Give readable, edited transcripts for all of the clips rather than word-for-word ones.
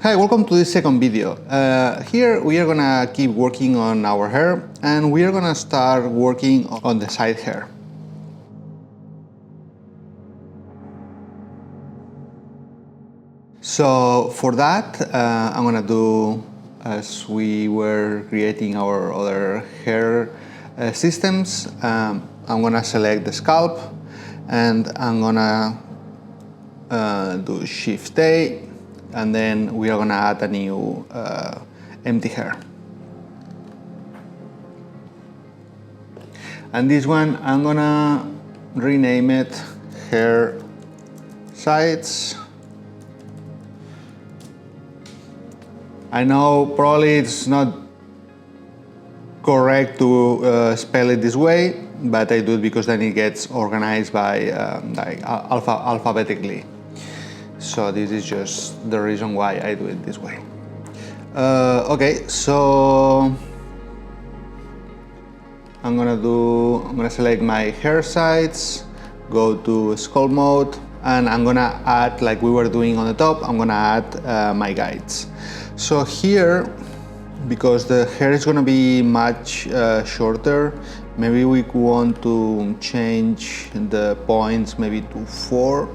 Hi, welcome to this second video. Here we are gonna keep working on our hair, and we are gonna start working on the side hair. So for that, I'm gonna do as we were creating our other hair systems. I'm gonna select the scalp, and I'm gonna do Shift A, and then we are gonna add a new empty hair. And this one, I'm gonna rename it hair sides. I know probably it's not correct to spell it this way, but I do it because then it gets organized by alphabetically. So this is just the reason why I do it this way. Okay, so I'm gonna select my hair sides, go to scalp mode, and I'm gonna add, like we were doing on the top, I'm gonna add my guides. So here, because the hair is gonna be much shorter, maybe we want to change the points maybe to 4.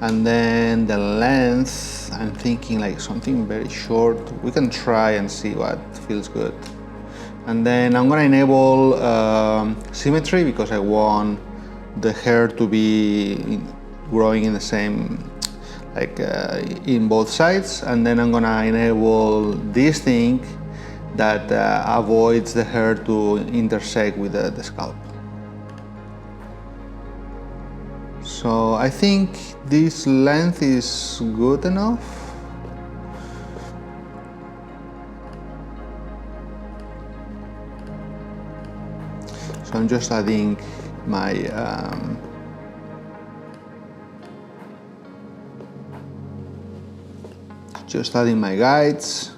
And then the length, I'm thinking like something very short. We can try and see what feels good. And then I'm gonna enable symmetry because I want the hair to be growing in the same, like in both sides. And then I'm gonna enable this thing that avoids the hair to intersect with the scalp. So I think this length is good enough. So I'm just adding my guides.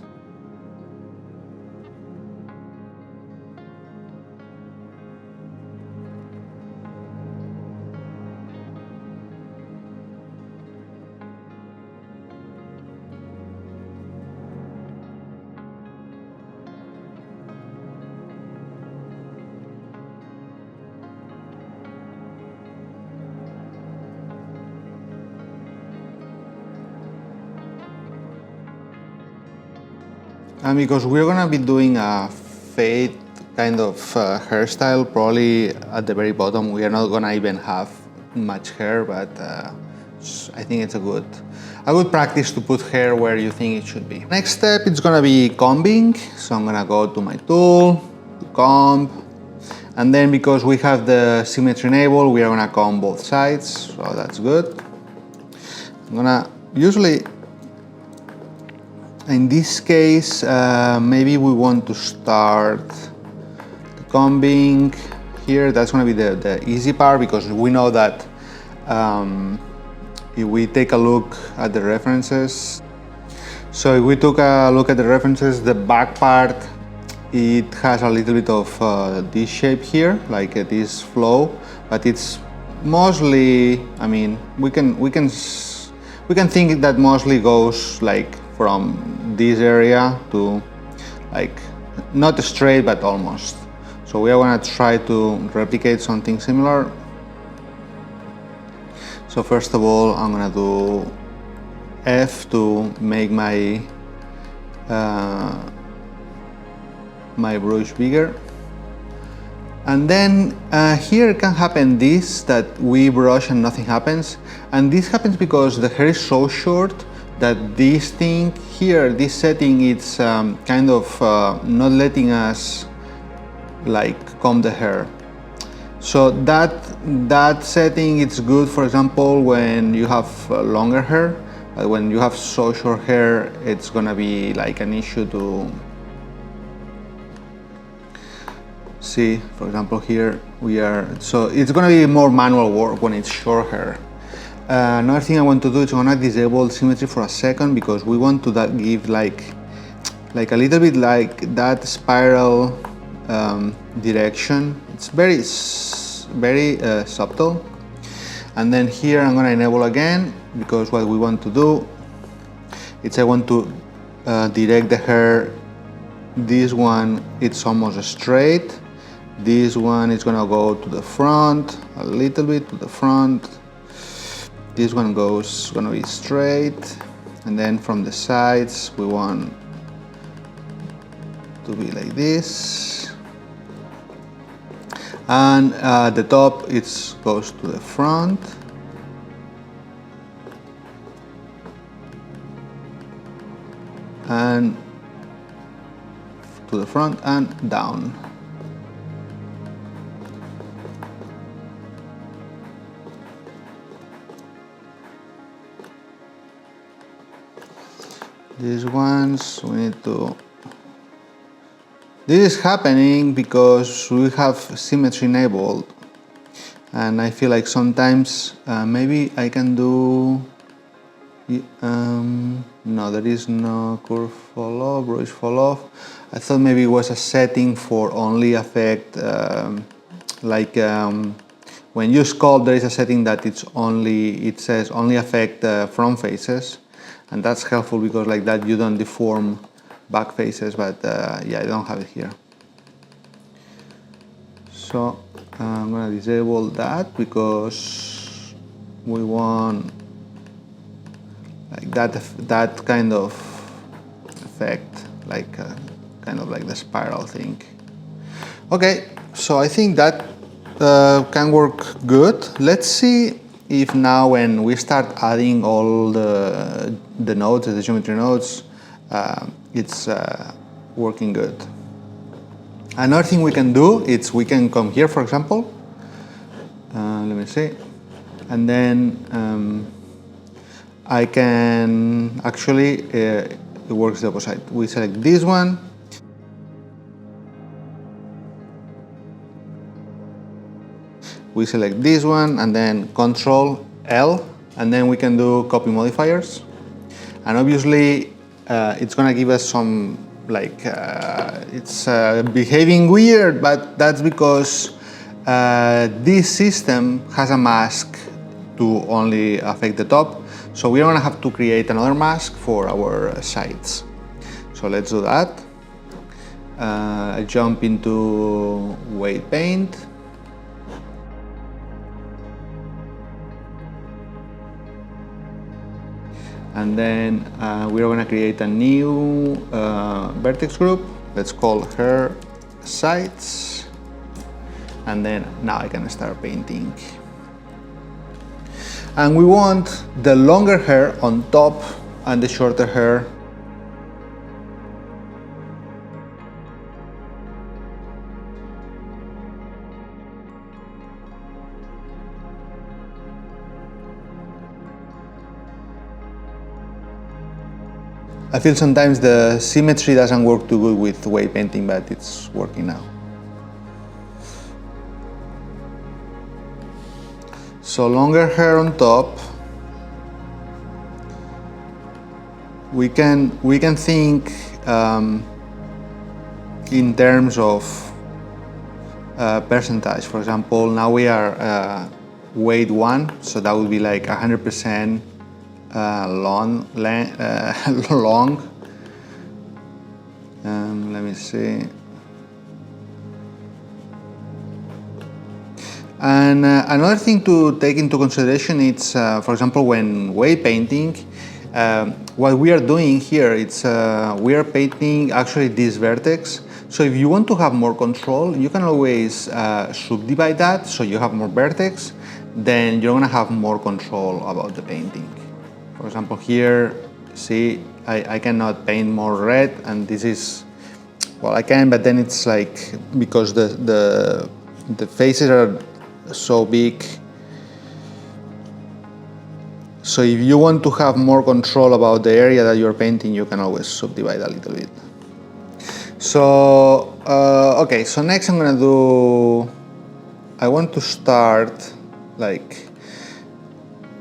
And because we're gonna be doing a fade kind of hairstyle, probably at the very bottom, we are not gonna even have much hair, but I think it's a good practice to put hair where you think it should be. Next step, it's gonna be combing. So I'm gonna go to my tool, to comb, and then because we have the symmetry enabled, we are gonna comb both sides, so that's good. I'm gonna usually, in this case, maybe we want to start the combing here. That's going to be the easy part, because we know that if we take a look at the references, so if we took a look at the references, the back part, it has a little bit of this shape here, like this flow, but it's mostly, I mean, we can think that mostly goes like from this area to, like, not straight but almost. So we are going to try to replicate something similar. So first of all, I'm going to do F to make my my brush bigger. And then here can happen this, that we brush and nothing happens. And this happens because the hair is so short that this thing here, this setting, it's kind of not letting us like comb the hair. So that setting, it's good, for example, when you have longer hair. But when you have so short hair, it's gonna be like an issue to see. For example, here we are, so it's gonna be more manual work when it's short hair. Another thing I want to do is I'm gonna disable symmetry for a second, because we want to give like a little bit like that spiral direction. It's very subtle. And then here I'm gonna enable again, because what we want to do It's I want to direct the hair. This one, it's almost straight. This one is gonna go to the front, a little bit to the front. This one gonna be straight. And then from the sides, we want to be like this. And the top, it goes to the front. And to the front and down. These ones we need to. This is happening because we have symmetry enabled, and I feel like sometimes maybe I can do. No, there is no curve fall off, brush fall off. I thought maybe it was a setting for only affect, when you sculpt, there is a setting that it says only affect front faces, and that's helpful because like that you don't deform back faces. But yeah, I don't have it here. So I'm gonna disable that because we want like that kind of effect, like kind of like the spiral thing. Okay, so I think that can work good. Let's see if now when we start adding all the nodes, the geometry nodes, it's working good. Another thing we can do is we can come here, for example. Let me see, and then I can actually, it works the opposite. We select this one. We select this one and then Control L, and then we can do copy modifiers. And obviously, it's gonna give us some, like, it's behaving weird, but that's because this system has a mask to only affect the top. So we're gonna have to create another mask for our sides. So let's do that. I jump into weight paint. And then we're gonna create a new vertex group. Let's call her sides. And then now I can start painting. And we want the longer hair on top and the shorter hair I feel sometimes the symmetry doesn't work too good with weight painting, but it's working now. So longer hair on top. We can think in terms of percentage. For example, now we are weight 1, so that would be like 100% long. Let me see. And another thing to take into consideration is, for example, when weight painting, what we are doing here, it's we are painting actually this vertex. So if you want to have more control, you can always subdivide that so you have more vertex, then you're gonna have more control about the painting. For example, here, see, I cannot paint more red, and this is, well, I can, but then it's like, because the faces are so big. So if you want to have more control about the area that you're painting, you can always subdivide a little bit. So, okay, so next I'm gonna do, I want to start, like,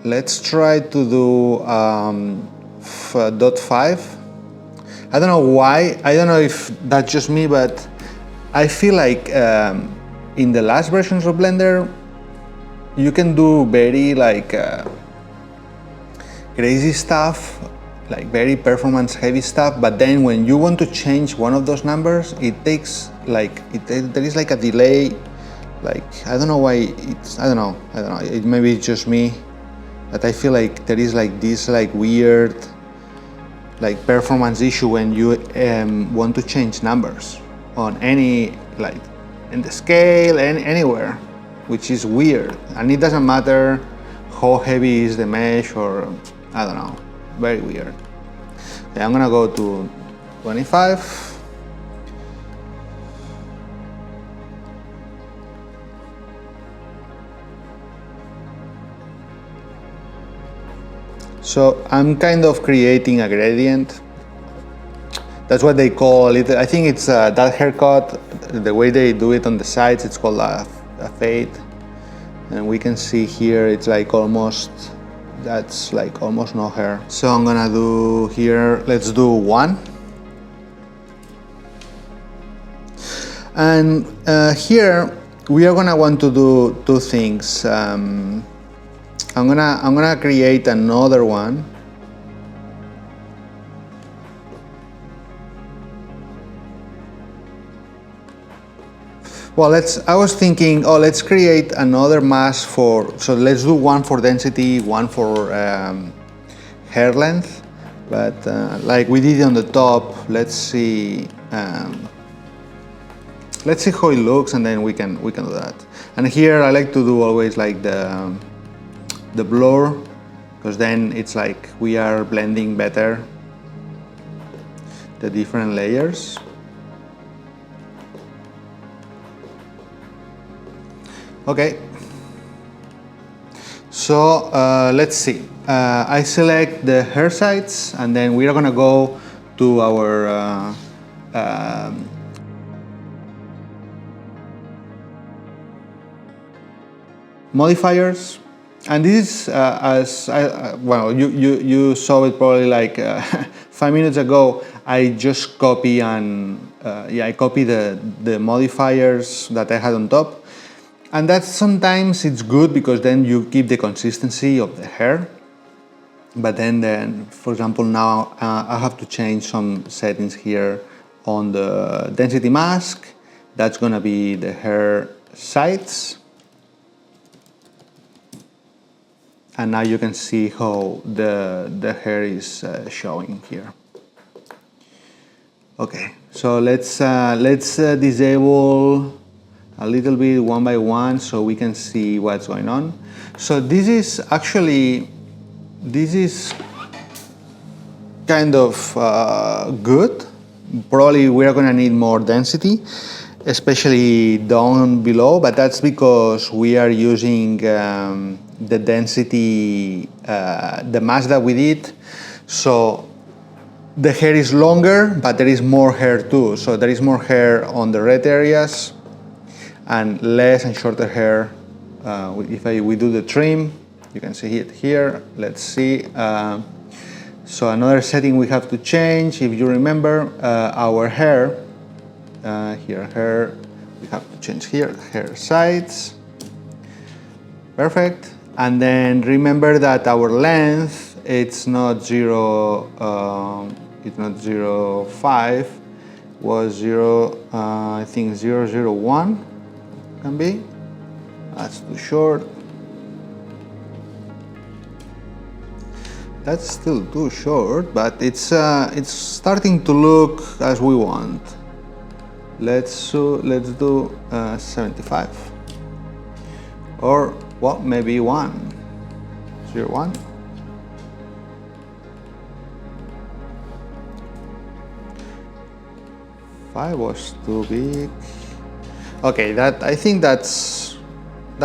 let's try to do .5. I don't know why, I don't know if that's just me, but I feel like in the last versions of Blender, you can do very like crazy stuff, like very performance heavy stuff, but then when you want to change one of those numbers, it takes like, there is like a delay, like, I don't know why I don't know, maybe it's just me, but I feel like there is like this like weird like performance issue when you want to change numbers on any, like in the scale and anywhere, which is weird, and it doesn't matter how heavy is the mesh, or I don't know, very weird. Okay, I'm gonna go to 25. So I'm kind of creating a gradient. That's what they call it. I think it's that haircut, the way they do it on the sides, it's called a fade. And we can see here, it's like almost, that's like almost no hair. So I'm gonna do here, let's do 1. And here we are gonna want to do 2 things. I'm gonna create another one. Well, I was thinking, oh, let's create another mask so let's do one for density, one for hair length, but like we did on the top, let's see how it looks, and then we can do that. And here I like to do always like the blur, because then it's like we are blending better the different layers. Okay, so let's see. I select the hair sides, and then we are gonna go to our modifiers, and this is well, you saw it probably like 5 minutes ago. I just copy and I copy the modifiers that I had on top. And that's sometimes it's good because then you keep the consistency of the hair. But then for example, now I have to change some settings here on the density mask. That's gonna be the hair sides. And now you can see how the hair is showing here. Okay, so let's disable a little bit one by one so we can see what's going on. So this is kind of good. Probably we're gonna need more density, especially down below, but that's because we are using the density, the mask that we did. So the hair is longer, but there is more hair too. So there is more hair on the red areas, and less and shorter hair. If we do the trim, you can see it here. Let's see. So another setting we have to change, if you remember, our hair, hair, we have to change here, hair sides. Perfect. And then remember that our length, it's not 0.5, was 0, I think 0.01. Can be. That's too short. That's still too short, but it's starting to look as we want. Let's do 75, or well, maybe 0.1. Five was too big. Okay, I think that's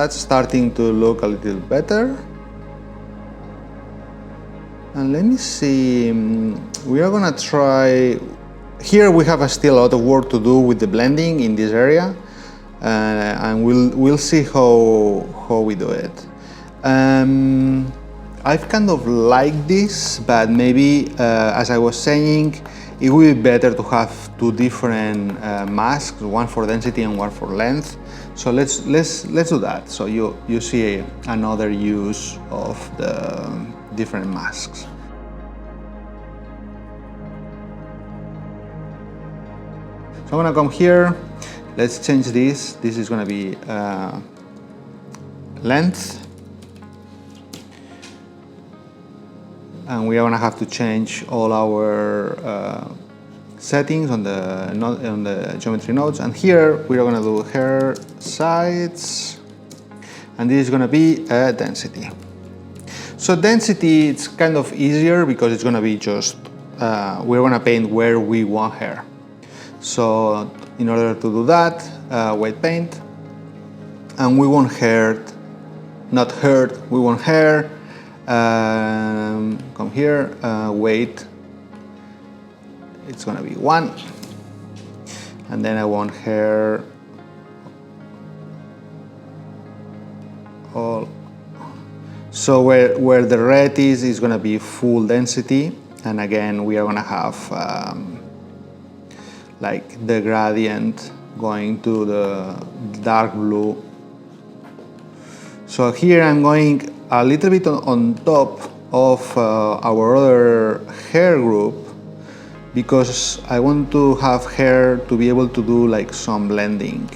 starting to look a little better. And let me see, we are gonna try, here we have still a lot of work to do with the blending in this area, and we'll see how we do it. I've kind of liked this, but maybe, as I was saying, it would be better to have 2 different masks, one for density and one for length. So let's do that. So you see another use of the different masks. So I'm gonna come here, let's change this. This is gonna be length. And we are gonna have to change all our settings on the geometry nodes. And here we are gonna do hair size, and this is gonna be a density. So density, it's kind of easier because it's gonna be just, we're gonna paint where we want hair. So in order to do that, white paint, and we want hair, not hurt, we want hair. Come here, weight, it's gonna be 1. And then I want hair all. So where the red is gonna be full density, and again we are gonna have like the gradient going to the dark blue. So here I'm going a little bit on top of our other hair group, because I want to have hair to be able to do like some blending.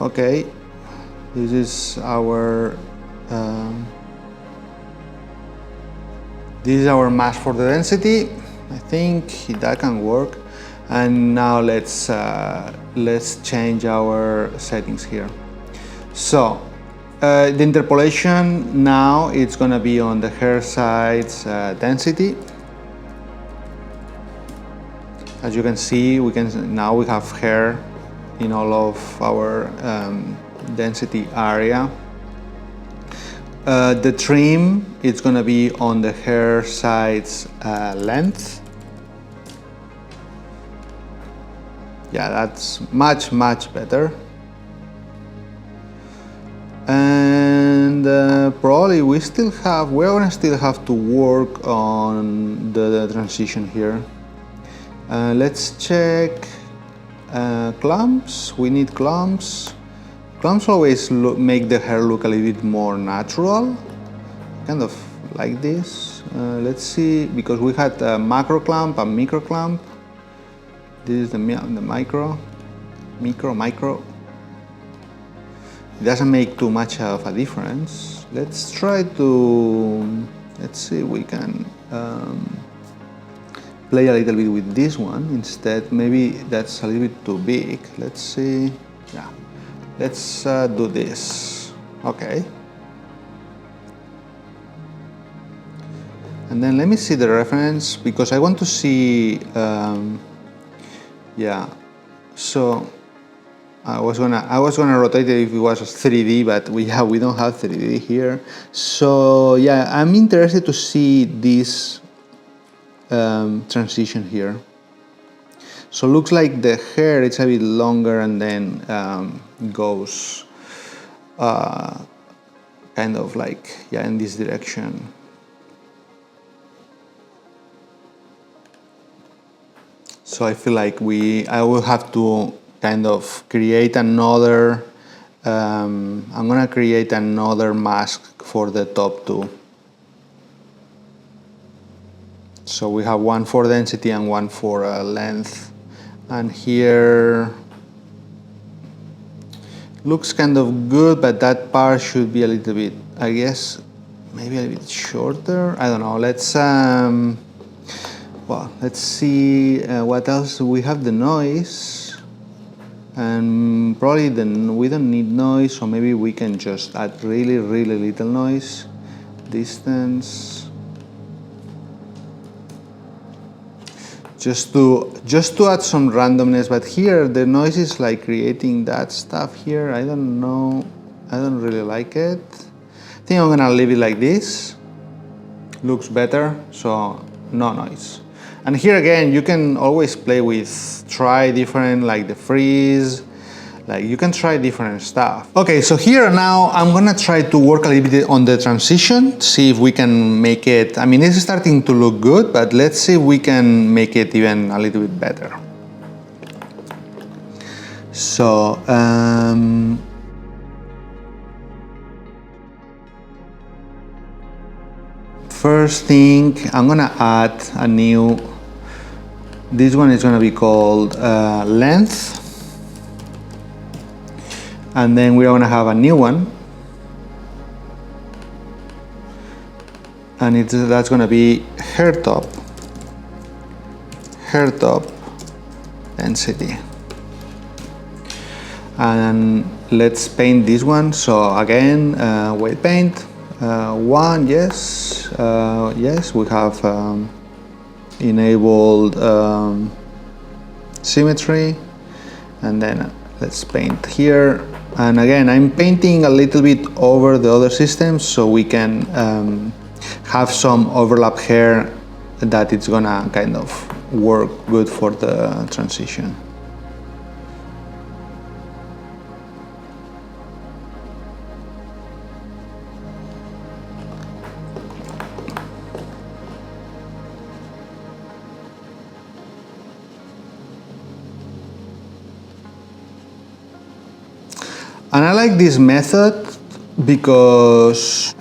Okay, this is our mask for the density. I think that can work. And now let's change our settings here. So the interpolation now it's gonna be on the hair size density. As you can see, now we have hair in all of our density area. The trim, it's gonna be on the hair size length. Yeah, that's much better. And probably we're gonna still have to work on the transition here. Let's check clumps. We need clumps. Clumps always make the hair look a little bit more natural, kind of like this. Let's see, because we had a macro clump and micro clump. This is the micro. It doesn't make too much of a difference. Let's see if we can play a little bit with this one instead. Maybe that's a little bit too big. Let's see. Yeah, let's do this. Okay. And then let me see the reference, because I want to see. Yeah. So I was gonna rotate it if it was 3D, but we don't have 3D here. So yeah, I'm interested to see this transition here. So looks like the hair it's a bit longer and then goes kind of like, yeah, in this direction. So I feel like I will have to kind of create another, I'm gonna create another mask for the top two. So we have one for density and one for length. And here looks kind of good, but that part should be a little bit, I guess, maybe a little bit shorter. I don't know. Let's see what else. We have the noise, and probably we don't need noise, so maybe we can just add really little noise. Distance. Just to add some randomness, but here the noise is like creating that stuff here. I don't know, I don't really like it. I think I'm gonna leave it like this. Looks better, so no noise. And here again, you can always play with, try different, like the freeze, like you can try different stuff. Okay, so here now I'm gonna try to work a little bit on the transition, see if we can make it, I mean, it's starting to look good, but let's see if we can make it even a little bit better. So, first thing, I'm gonna add a new, this one is gonna be called length. And then we're gonna have a new one. And that's gonna be hair top density. And let's paint this one. So again, weight paint, one, yes, yes, we have enabled symmetry, and then let's paint here. And again, I'm painting a little bit over the other systems so we can have some overlap here that it's gonna kind of work good for the transition. And I like this method because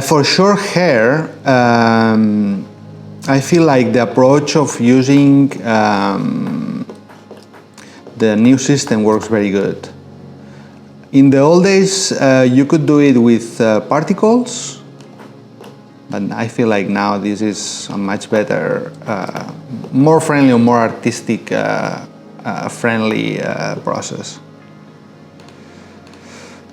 for short hair, I feel like the approach of using the new system works very good. In the old days, you could do it with particles, but I feel like now this is a much better, more friendly or more artistic friendly process.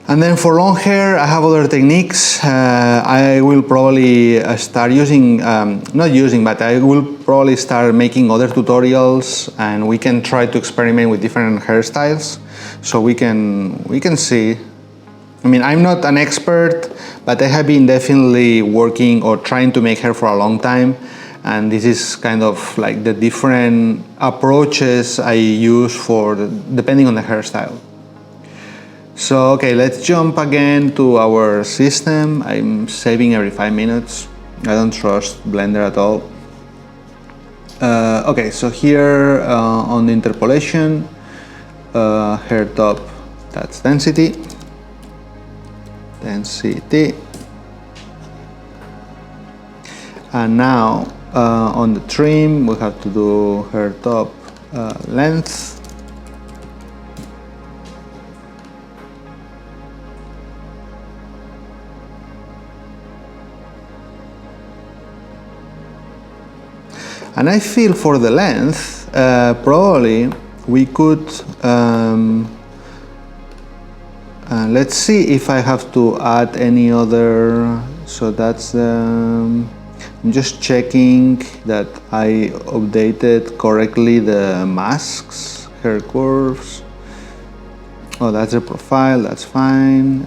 And then for long hair, I have other techniques. I will probably start using, not using, but I will probably start making other tutorials, and we can try to experiment with different hairstyles. So we can see. I mean, I'm not an expert, but I have been definitely working or trying to make hair for a long time. And this is kind of like the different approaches I use for depending on the hairstyle. So, okay, let's jump again to our system. I'm saving every 5 minutes. I don't trust Blender at all. Okay, so here on the interpolation, hair top, that's density. And now on the trim, we have to do hair top length. And I feel for the length, probably we could, let's see if I have to add any other, so that's, I'm just checking that I updated correctly the masks, hair curves. Oh, that's a profile, that's fine,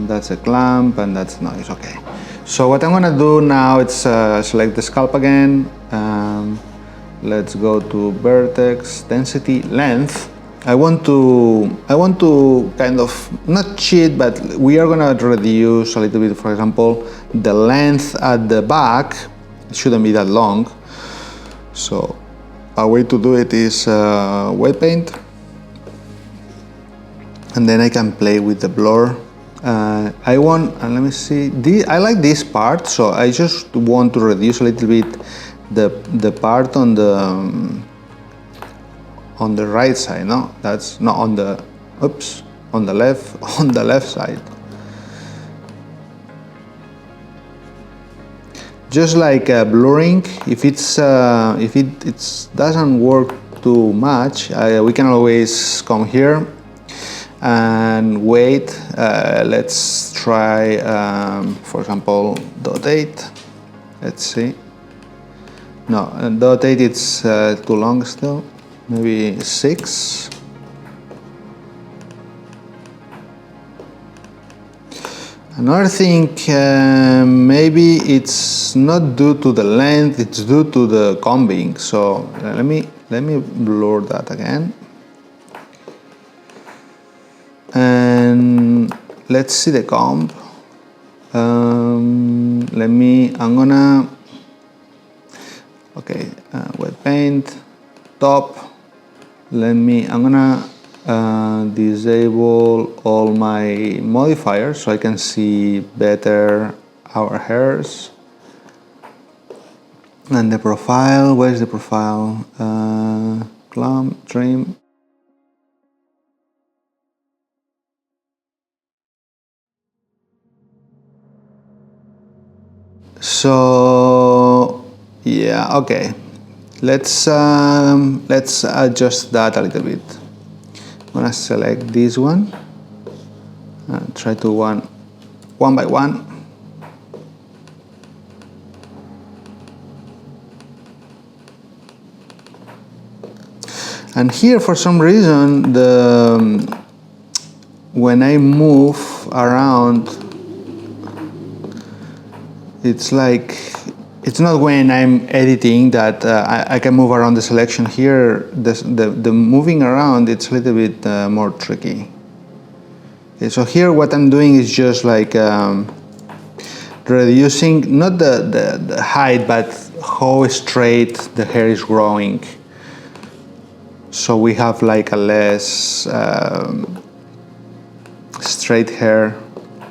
that's a clamp, and that's noise, okay. So what I'm gonna do now is select the scalp again. Let's go to vertex, density, length. I want to kind of not cheat, but we are gonna reduce a little bit. For example, the length at the back shouldn't be that long. So a way to do it is weight paint, and then I can play with the blur. I want, let me see, I like this part, so I just want to reduce a little bit the part on the right side. No, that's not on the, oops, on the left side. Just like blurring, if it doesn't work too much, we can always come here and wait. Let's try, for example, .8. Let's see. No, .8 it's too long still. Maybe 6. Another thing, maybe it's not due to the length, it's due to the combing. So let me blur that again. And let's see the comb. I'm gonna, okay, wet paint, top. I'm gonna disable all my modifiers so I can see better our hairs. And the profile, where's the profile? Clump, trim. So yeah, okay. Let's adjust that a little bit. I'm gonna select this one and try to one by one. And here, for some reason, when I move around, it's like, it's not when I'm editing that I can move around the selection. Here, the moving around, it's a little bit more tricky. Okay, so here what I'm doing is just like reducing, not the height, but how straight the hair is growing. So we have like a less straight hair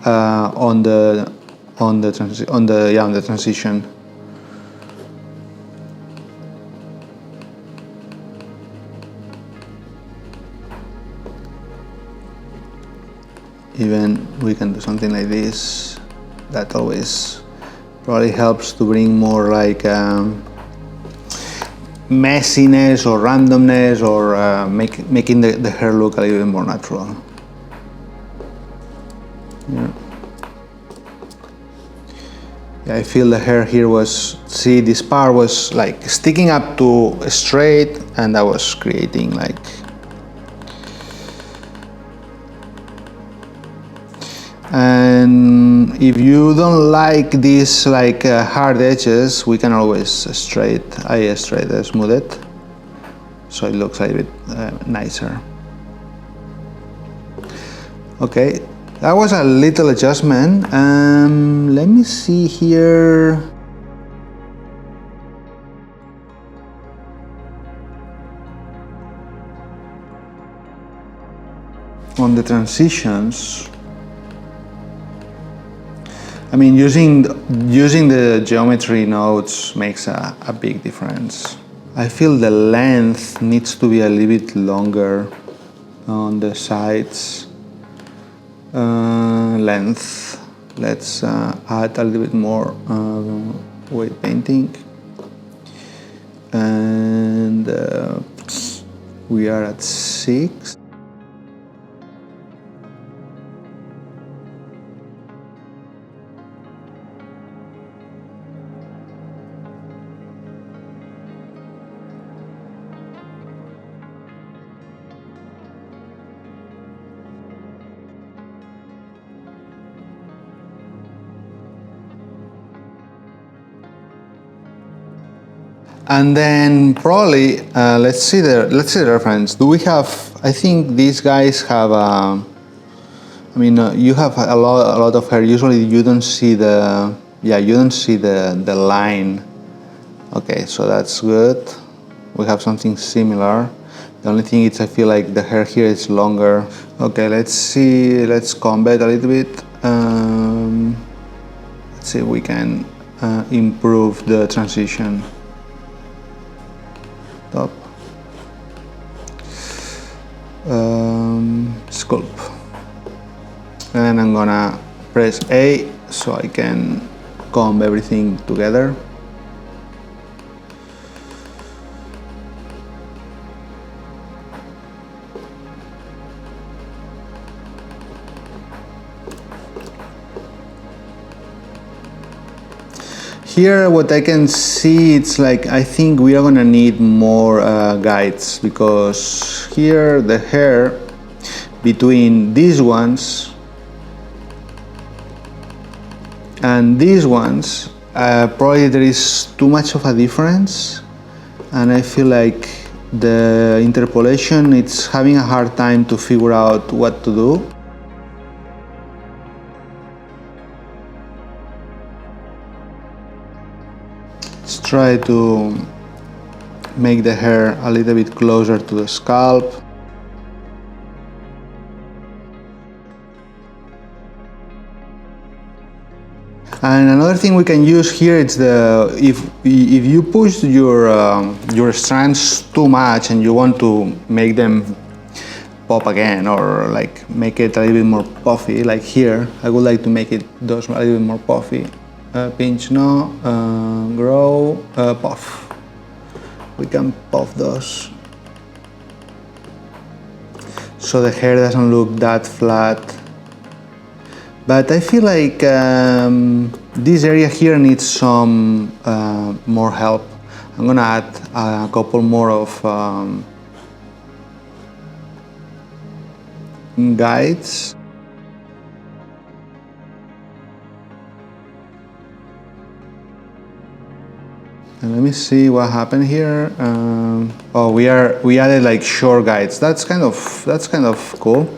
on the transition. Even we can do something like this. That always probably helps to bring more like messiness or randomness, or making the hair look a little bit more natural. Yeah. Yeah, I feel the hair here was, see, this part was like sticking up to straight, and that was creating like, and if you don't like these like hard edges, we can always smooth it, so it looks a little bit nicer. Okay, that was a little adjustment. Let me see here. On the transitions, I mean, using the geometry nodes makes a big difference. I feel the length needs to be a little bit longer on the sides. Length. Let's add a little bit more weight painting. And we are at 6. And then probably let's see the reference. Do we have? I think these guys have. I mean, you have a lot of hair. Usually, you don't see the. Yeah, you don't see the line. Okay, so that's good. We have something similar. The only thing is, I feel like the hair here is longer. Okay, let's see. Let's comb it a little bit. Let's see if we can improve the transition. Top. Sculpt. And I'm gonna press A so I can comb everything together. Here, what I can see, it's like, I think we are gonna need more guides, because here the hair between these ones And these ones, probably there is too much of a difference, and I feel like the interpolation, it's having a hard time to figure out what to do. Let's try to make the hair a little bit closer to the scalp. And another thing we can use here is if you push your strands too much and you want to make them pop again, or like make it a little bit more puffy, like here, I would like to make those a little bit more puffy. Pinch no, grow, puff. We can puff those so the hair doesn't look that flat. But I feel like this area here needs some more help. I'm gonna add a couple more of guides. And let me see what happened here. Oh, we added like short guides. That's kind of cool.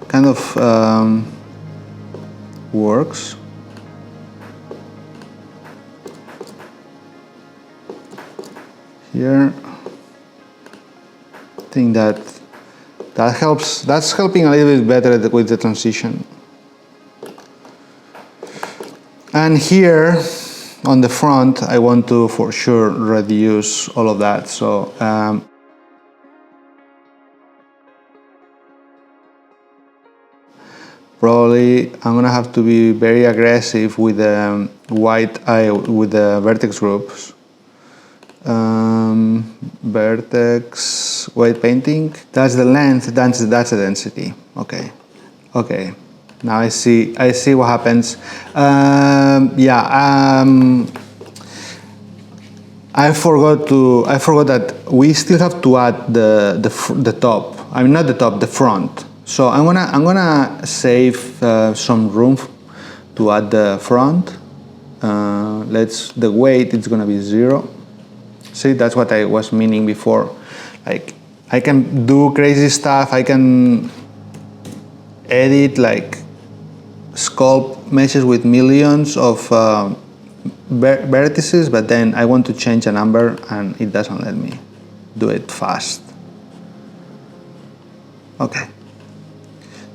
Kind of works. Here, I think that helps. That's helping a little bit better with the transition. And here on the front, I want to for sure reduce all of that. So probably I'm gonna have to be very aggressive with the with the vertex groups. Vertex white painting. That's the length. That's the density. Okay. Okay. Now I see what happens. I forgot that we still have to add the top. I mean, not the top, the front. So I'm gonna save some room to add the front. The weight is gonna be 0. See, that's what I was meaning before. Like, I can do crazy stuff. I can edit like sculpt meshes with millions of vertices, but then I want to change a number and it doesn't let me do it fast. Okay.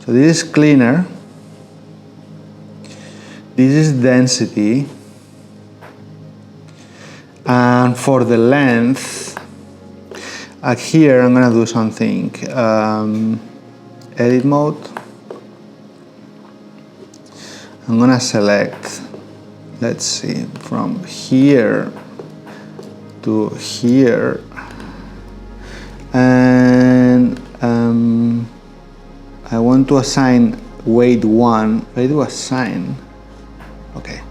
So this is cleaner. This is density. And for the length, here I'm gonna do something. Edit mode. I'm gonna select, let's see, from here to here, and I want to assign weight 1. I do assign. Okay.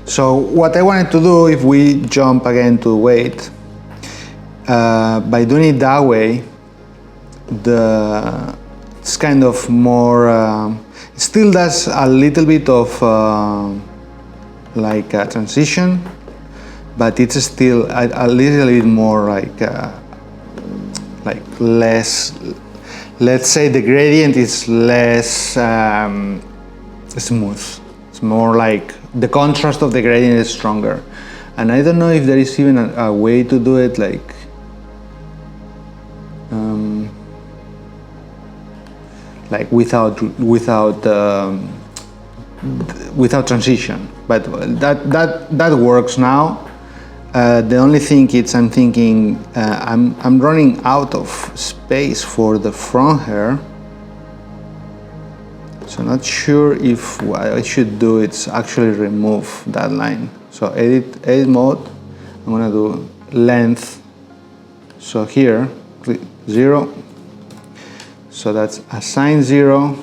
So what I wanted to do, if we jump again to weight, by doing it that way, it's kind of more, it still does a little bit of like a transition, but it's still a little bit more like less, let's say the gradient is less smooth. It's more like the contrast of the gradient is stronger. And I don't know if there is even a way to do it like without transition, but that works now. The only thing is I'm thinking I'm running out of space for the front hair, so not sure if what I should do is actually remove that line. So edit mode, I'm gonna do length, so here 0, so that's assign 0,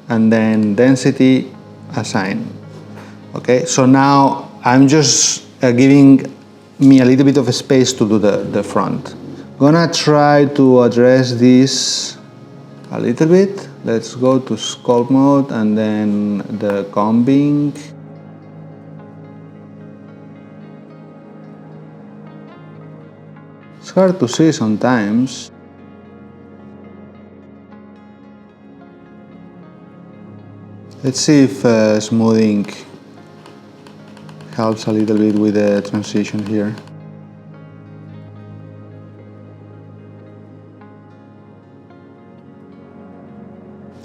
and then density assign. Okay, so now I'm just giving me a little bit of space to do the front. Gonna try to address this a little bit. Let's go to sculpt mode and then the combing. It's hard to see sometimes. Let's see if smoothing helps a little bit with the transition here.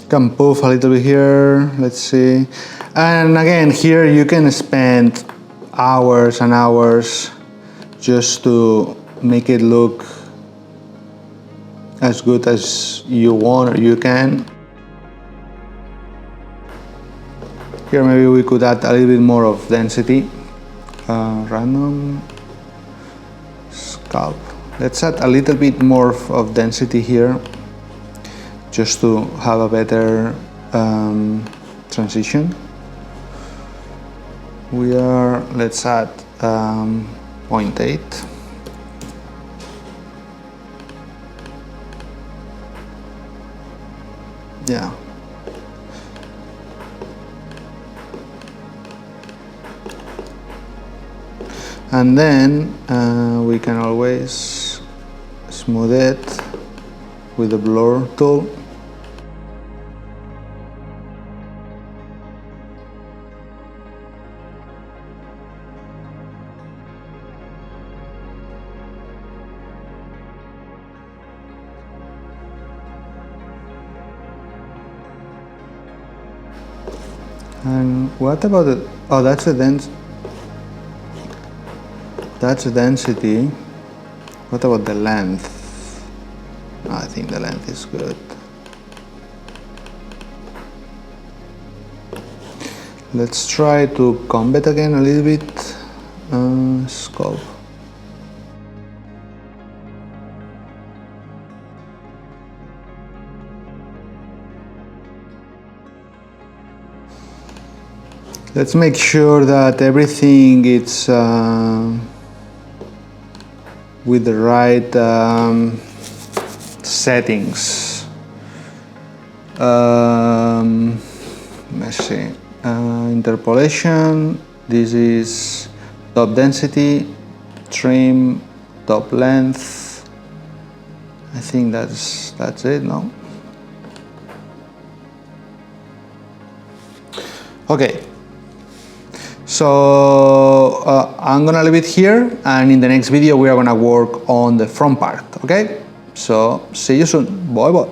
Can poof a little bit here, let's see. And again, here you can spend hours and hours just to make it look as good as you want or you can. Here maybe we could add a little bit more of density. Random scalp. Let's add a little bit more of density here, just to have a better transition. Let's add 0.8. Yeah. And then we can always smooth it with the blur tool. And what about it? Oh, that's the density. What about the length? I think the length is good. Let's try to comb it again a little bit. Sculpt. Let's make sure that everything is with the right settings. Let's see. Interpolation. This is top density, trim, top length. I think that's it, no? Okay. So I'm gonna leave it here, and in the next video we are gonna work on the front part, okay? So see you soon, bye bye.